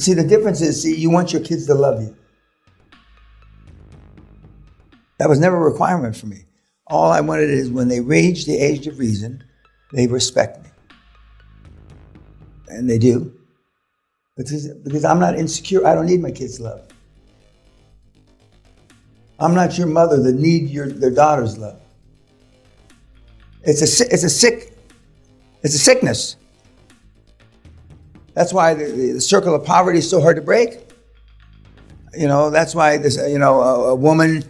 See, the difference is, you want your kids to love you. That was never a requirement for me. All I wanted is when they reach the age of reason, they respect me. And they do. Because I'm not insecure. I don't need my kids' love. I'm not your mother that need their daughter's love. It's a sickness. That's why the circle of poverty is so hard to break. That's why a woman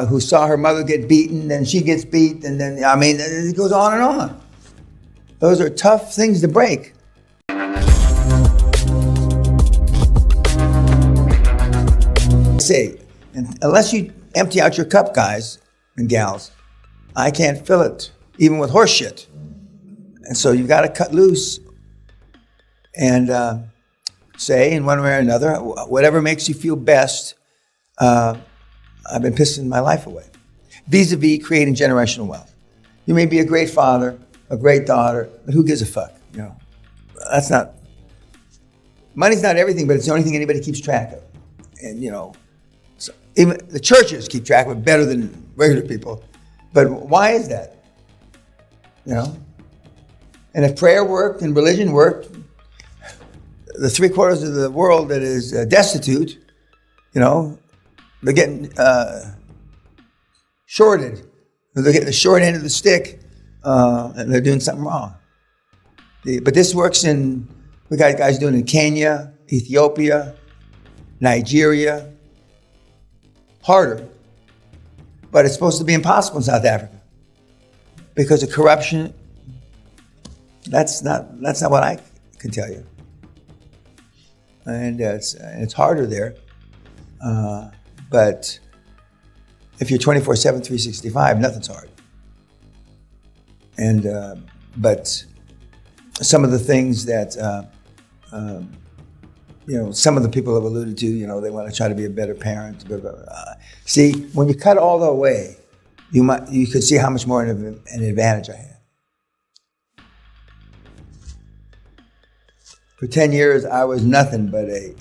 who saw her mother get beaten, then she gets beat, and then, it goes on and on. Those are tough things to break. Say, unless you empty out your cup, guys and gals, I can't fill it, even with horse shit. And so you've got to cut loose and say, in one way or another, whatever makes you feel best. I've been pissing my life away. Vis-a-vis creating generational wealth. You may be a great father, a great daughter, but who gives a fuck? Money's not everything, but it's the only thing anybody keeps track of. And so even the churches keep track of it better than regular people. But why is that? And if prayer worked and religion worked, the 3/4 of the world that is destitute, they're getting shorted. They're getting the short end of the stick, and they're doing something wrong. But this works we got guys doing it in Kenya, Ethiopia, Nigeria. Harder. But it's supposed to be impossible in South Africa. Because of corruption. That's not what I can tell you. And it's harder there. But if you're 24/7, 365, nothing's hard. And but some of the things that some of the people have alluded to, they want to try to be a better parent. See, when you cut all the way, you could see how much more an advantage I had. For 10 years, I was nothing but a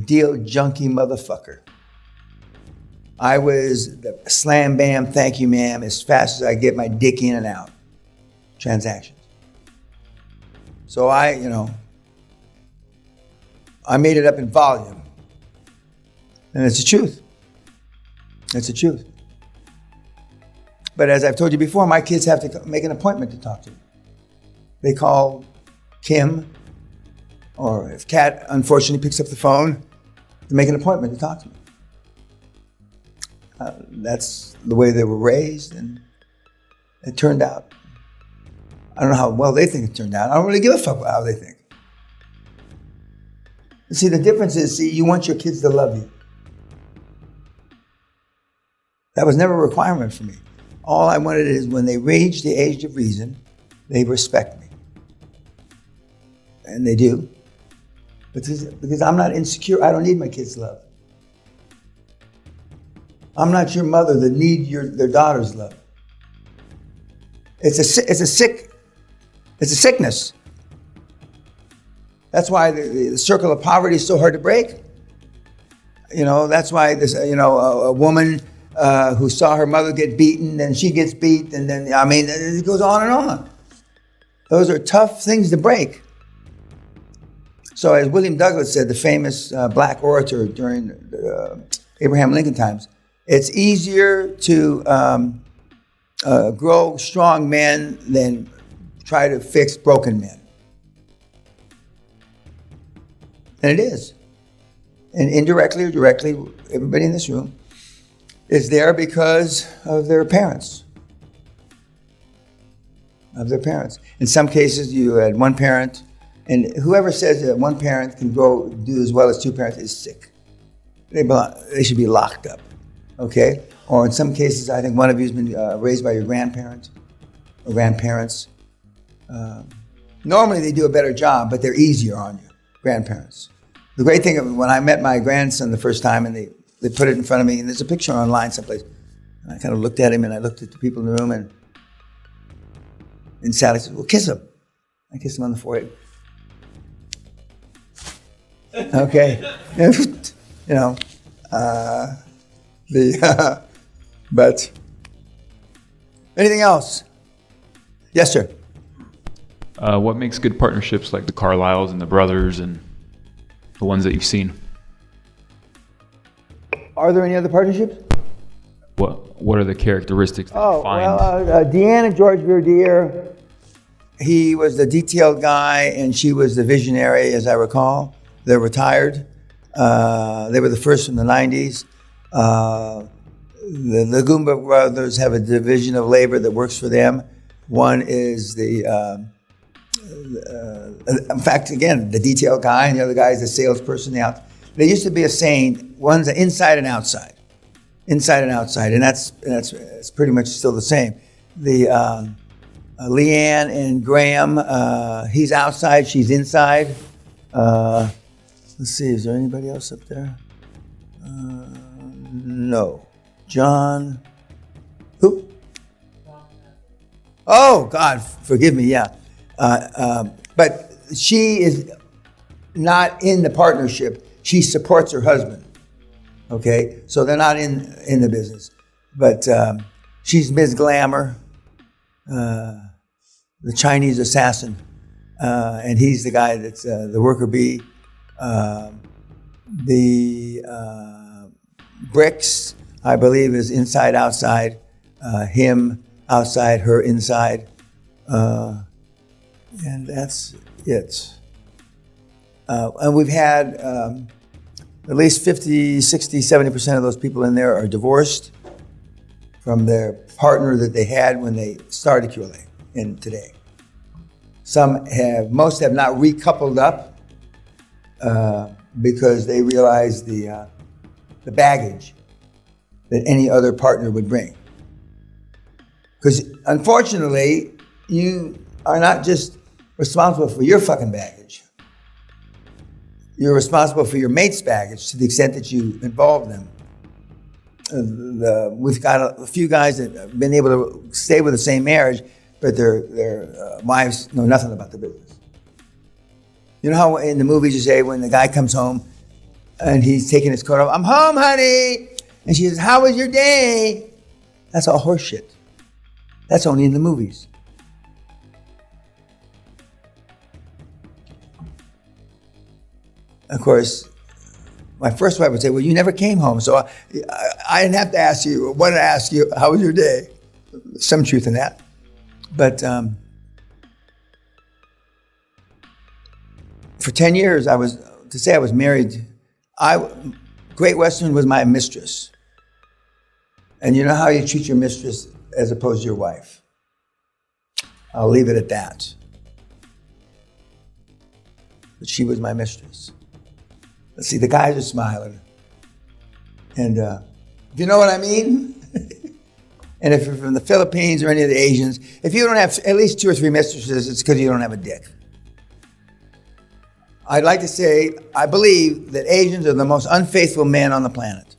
deal junkie motherfucker. I was the slam bam, thank you ma'am, as fast as I get my dick in and out. Transactions. So I made it up in volume. And it's the truth. It's the truth. But as I've told you before, my kids have to make an appointment to talk to me. They call Kim, or if Kat unfortunately picks up the phone, to make an appointment to talk to me. That's the way they were raised, and it turned out. I don't know how well they think it turned out. I don't really give a fuck how they think. See, the difference is, you want your kids to love you. That was never a requirement for me. All I wanted is when they reach the age of reason, they respect me. And they do. Because I'm not insecure. I don't need my kids' love. I'm not your mother that need their daughter's love. It's a sickness. That's why the circle of poverty is so hard to break. That's why a woman who saw her mother get beaten, then she gets beat, and then, it goes on and on. Those are tough things to break. So as William Douglas said, the famous black orator during the Abraham Lincoln times, it's easier to grow strong men than try to fix broken men. And it is. And indirectly or directly, everybody in this room is there because of their parents. In some cases, you had one parent, and whoever says that one parent can do as well as two parents is sick. They should be locked up, okay? Or in some cases, I think one of you has been raised by your grandparent or grandparents. Normally, they do a better job, but they're easier on you. Grandparents. The great thing of when I met my grandson the first time, and they put it in front of me, and there's a picture online someplace. And I kind of looked at him, and I looked at the people in the room, and Sally said, "Well, kiss him." I kissed him on the forehead. Okay, but anything else? Yes, sir. What makes good partnerships like the Carlyles and the brothers and the ones that you've seen? Are there any other partnerships? What are the characteristics that you find? Deanne and George Verdier, he was the detailed guy and she was the visionary, as I recall. They're retired. They were the first from the 90s. The Goomba brothers have a division of labor that works for them. One is in fact, again, the detail guy, and the other guy is the salesperson. There used to be a saying, one's inside and outside. Inside and outside, and that's pretty much still the same. The Leanne and Graham, he's outside, she's inside. Let's see, is there anybody else up there? No. John, who? Oh, God, forgive me, yeah. But she is not in the partnership. She supports her husband. Okay, so they're not in the business, but she's Ms. Glamour, the Chinese assassin, and he's the guy that's the worker bee. The Bricks, I believe, is inside, outside, him outside, her inside, and that's it. And we've had at least 50, 60, 70% of those people in there are divorced from their partner that they had when they started QLA and today. Most have not recoupled up because they realize the baggage that any other partner would bring. Because unfortunately, you are not just responsible for your fucking baggage. You're responsible for your mate's baggage to the extent that you involve them. We've got a few guys that have been able to stay with the same marriage, but their wives know nothing about the business. You know how in the movies you say when the guy comes home and he's taking his coat off, "I'm home, honey," and she says, "How was your day?" That's all horse shit. That's only in the movies. Of course, my first wife would say, "Well, you never came home, so I didn't have to ask you. I wanted to ask you, how was your day?" Some truth in that. But for 10 years, I was married. Great Western was my mistress. And you know how you treat your mistress as opposed to your wife. I'll leave it at that. But she was my mistress. Let's see, the guys are smiling. And you know what I mean? And if you're from the Philippines or any of the Asians, if you don't have at least 2 or 3 mistresses, it's because you don't have a dick. I'd like to say, I believe that Asians are the most unfaithful men on the planet.